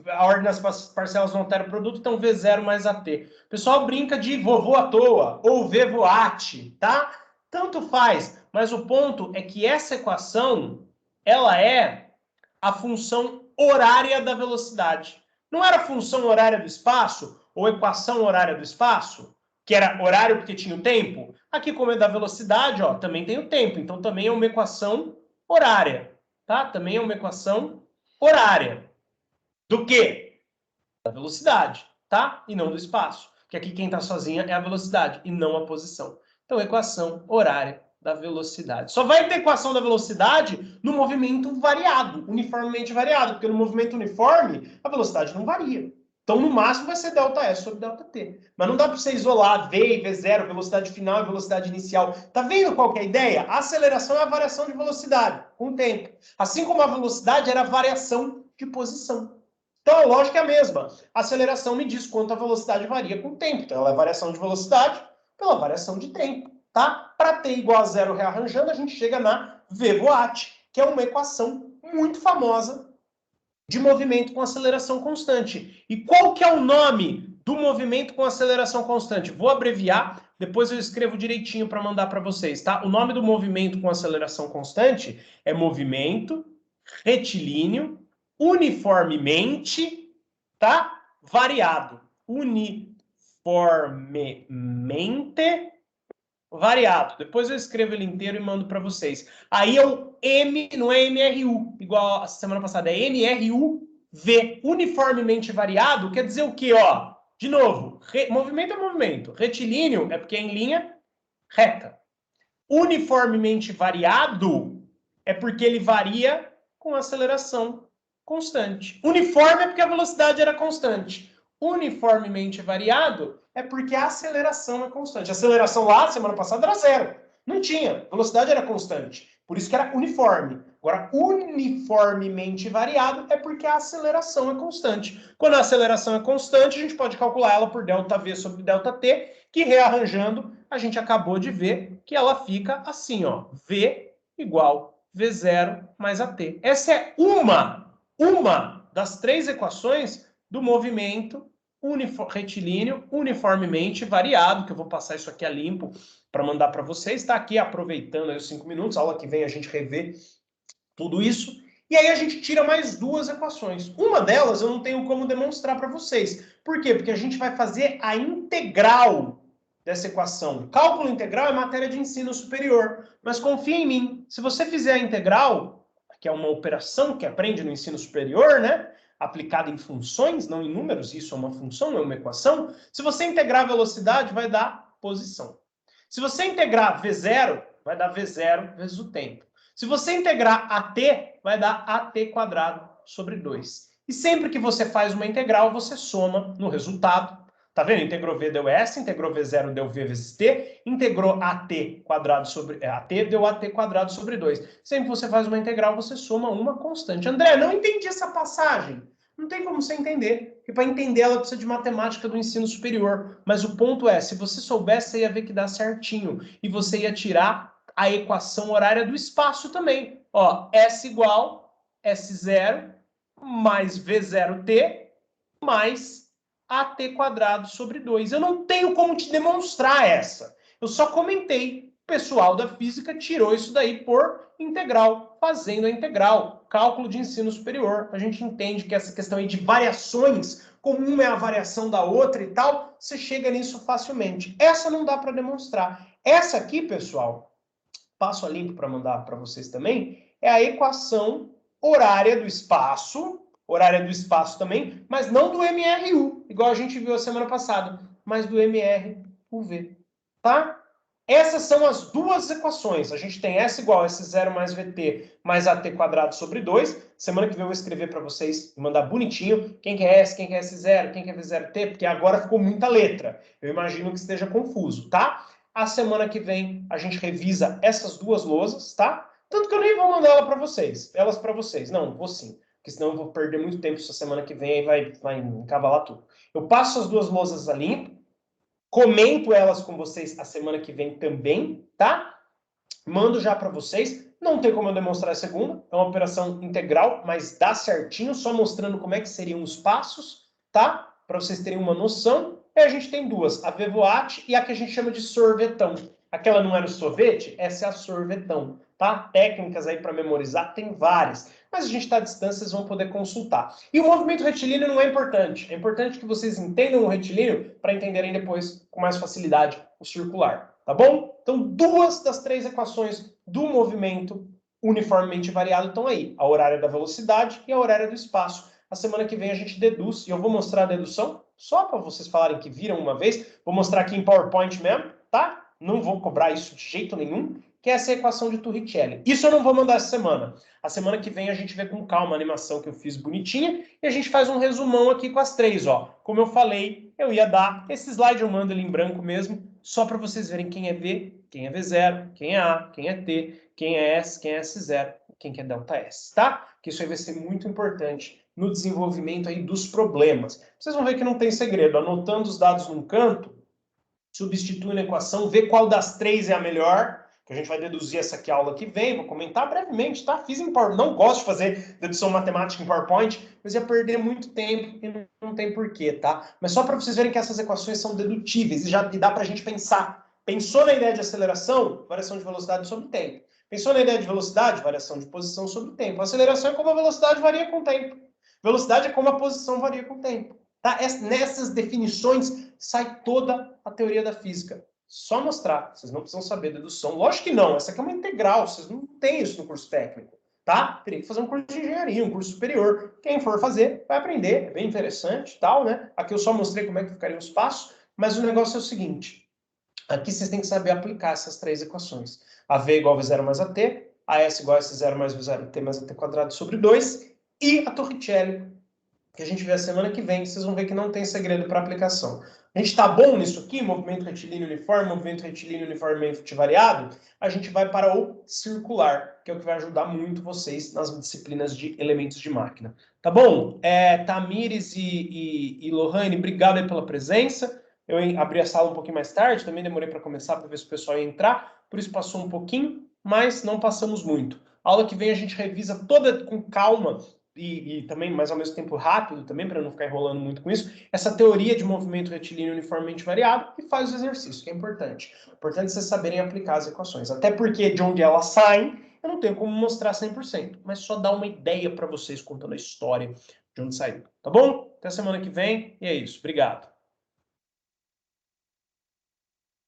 A ordem das parcelas não altera o produto, então V0 mais AT. O pessoal brinca de vovô à toa ou V voate, tá? Tanto faz, mas o ponto é que essa equação, ela é a função horária da velocidade. Não era a função horária do espaço ou equação horária do espaço? Que era horário porque tinha o tempo? Aqui, como é da velocidade, ó, também tem o tempo. Então, também é uma equação horária, tá? Também é uma equação horária. Do quê? Da velocidade, tá? E não do espaço. Porque aqui quem está sozinha é a velocidade e não a posição. Então, equação horária da velocidade. Só vai ter equação da velocidade no movimento variado, uniformemente variado, porque no movimento uniforme a velocidade não varia. Então, no máximo, vai ser ΔS sobre ΔT. Mas não dá para você isolar V e V0, velocidade final e velocidade inicial. Tá vendo qual que é a ideia? A aceleração é a variação de velocidade com o tempo. Assim como a velocidade era a variação de posição. Então, a lógica é a mesma. A aceleração me diz quanto a velocidade varia com o tempo. Então, ela é variação de velocidade pela variação de tempo, tá? Para t igual a zero rearranjando, a gente chega na V-voat, que é uma equação muito famosa de movimento com aceleração constante. E qual que é o nome do movimento com aceleração constante? Vou abreviar, depois eu escrevo direitinho para mandar para vocês, tá? O nome do movimento com aceleração constante é movimento retilíneo uniformemente, tá? Variado. Uniformemente variado. Depois eu escrevo ele inteiro e mando para vocês. Aí é o M, não é MRU, igual a semana passada, é MRUV. Uniformemente variado quer dizer o quê, ó? De novo, movimento é movimento. Retilíneo é porque é em linha reta. Uniformemente variado é porque ele varia com aceleração constante. Uniforme é porque a velocidade era constante. Uniformemente variado é porque a aceleração é constante. A aceleração lá, semana passada, era zero. Não tinha. A velocidade era constante. Por isso que era uniforme. Agora, uniformemente variado é porque a aceleração é constante. Quando a aceleração é constante, a gente pode calcular ela por ΔV sobre ΔT, que rearranjando, a gente acabou de ver que ela fica assim, ó. V igual V0 mais AT. Essa é uma das três equações do movimento retilíneo uniformemente variado, que eu vou passar isso aqui a limpo para mandar para vocês. Está aqui aproveitando aí os 5 minutos, a aula que vem a gente revê tudo isso. E aí a gente tira mais duas equações. Uma delas eu não tenho como demonstrar para vocês. Por quê? Porque a gente vai fazer a integral dessa equação. Cálculo integral é matéria de ensino superior. Mas confia em mim, se você fizer a integral, que é uma operação que aprende no ensino superior, né? Aplicada em funções, não em números, isso é uma função, é uma equação. Se você integrar a velocidade, vai dar posição. Se você integrar V0, vai dar V0 vezes o tempo. Se você integrar AT, vai dar AT quadrado sobre 2. E sempre que você faz uma integral, você soma no resultado. Tá vendo? Integrou V deu S, integrou V0 deu V vezes T, integrou AT quadrado sobre... AT deu AT quadrado sobre 2. Sempre que você faz uma integral, você soma uma constante. André, não entendi essa passagem. Não tem como você entender. Porque para entender ela precisa de matemática do ensino superior. Mas o ponto é, se você soubesse, você ia ver que dá certinho. E você ia tirar a equação horária do espaço também. Ó, S igual S0 mais V0T mais AT quadrado sobre 2. Eu não tenho como te demonstrar essa. Eu só comentei. O pessoal da física tirou isso daí por integral, fazendo a integral. Cálculo de ensino superior. A gente entende que essa questão aí de variações, como uma é a variação da outra e tal, você chega nisso facilmente. Essa não dá para demonstrar. Essa aqui, pessoal, passo a limpo para mandar para vocês também, é a equação horária do espaço, horária do espaço também, mas não do MRU, igual a gente viu a semana passada, mas do MRUV, tá? Essas são as duas equações. A gente tem S igual a S0 mais VT mais AT quadrado sobre 2. Semana que vem eu vou escrever para vocês e mandar bonitinho quem que é S, quem que é S0, quem que é V0T, porque agora ficou muita letra. Eu imagino que esteja confuso, tá? A semana que vem a gente revisa essas duas lousas, tá? Tanto que eu nem vou mandar elas para vocês. Não, vou sim, porque senão eu vou perder muito tempo essa semana que vem e vai encavalar tudo. Eu passo as duas lousas a limpo, comento elas com vocês a semana que vem também, tá? Mando já para vocês. Não tem como eu demonstrar a segunda, é uma operação integral, mas dá certinho, só mostrando como é que seriam os passos, tá? Para vocês terem uma noção. E a gente tem duas, a VVOAT e a que a gente chama de sorvetão. Aquela não era o sorvete, essa é a sorvetão, tá? Técnicas aí para memorizar, tem várias. Mas a gente está à distância, vocês vão poder consultar. E o movimento retilíneo não é importante. É importante que vocês entendam o retilíneo para entenderem depois, com mais facilidade, o circular. Tá bom? Então, duas das três equações do movimento uniformemente variado estão aí. A horária da velocidade e a horária do espaço. A semana que vem a gente deduz, e eu vou mostrar a dedução, só para vocês falarem que viram uma vez. Vou mostrar aqui em PowerPoint mesmo, tá? Não vou cobrar isso de jeito nenhum, que é essa equação de Torricelli. Isso eu não vou mandar essa semana. A semana que vem a gente vê com calma a animação que eu fiz bonitinha e a gente faz um resumão aqui com as três, ó. Como eu falei, eu ia dar esse slide, eu mando ele em branco mesmo, só para vocês verem quem é V, quem é V0, quem é A, quem é T, quem é S, quem é S0, quem que é ΔS, tá? Que isso aí vai ser muito importante no desenvolvimento aí dos problemas. Vocês vão ver que não tem segredo. Anotando os dados num canto, substitui na equação, vê qual das três é a melhor, que a gente vai deduzir essa aqui a aula que vem, vou comentar brevemente, tá? Fiz em PowerPoint, não gosto de fazer dedução matemática em PowerPoint, mas ia perder muito tempo e não tem porquê, tá? Mas só para vocês verem que essas equações são dedutíveis e já dá para a gente pensar. Pensou na ideia de aceleração? Variação de velocidade sobre tempo. Pensou na ideia de velocidade? Variação de posição sobre tempo. A aceleração é como a velocidade varia com o tempo. Velocidade é como a posição varia com o tempo. Tá? Nessas definições sai toda a teoria da física. Só mostrar, vocês não precisam saber dedução. Lógico que não, essa aqui é uma integral, vocês não têm isso no curso técnico, tá? Teria que fazer um curso de engenharia, um curso superior. Quem for fazer, vai aprender, é bem interessante e tal, né? Aqui eu só mostrei como é que ficariam os passos, mas o negócio é o seguinte, aqui vocês têm que saber aplicar essas três equações. A V igual a V0 mais a T, a S igual a S0 mais V0T mais AT quadrado sobre 2, e a Torricelli, que a gente vê a semana que vem, vocês vão ver que não tem segredo para aplicação. A gente está bom nisso aqui, movimento retilíneo uniforme, movimento retilíneo uniformemente variado, a gente vai para o circular, que é o que vai ajudar muito vocês nas disciplinas de elementos de máquina. Tá bom? Tamires e Lohane, obrigado aí pela presença. Eu abri a sala um pouquinho mais tarde, também demorei para começar para ver se o pessoal ia entrar, por isso passou um pouquinho, mas não passamos muito. A aula que vem a gente revisa toda com calma e também, mas ao mesmo tempo rápido também, para não ficar enrolando muito com isso, essa teoria de movimento retilíneo uniformemente variado e faz o exercício, que é importante. Importante vocês saberem aplicar as equações. Até porque de onde elas saem, eu não tenho como mostrar 100%, mas só dar uma ideia para vocês contando a história de onde saiu. Tá bom? Até semana que vem e é isso. Obrigado.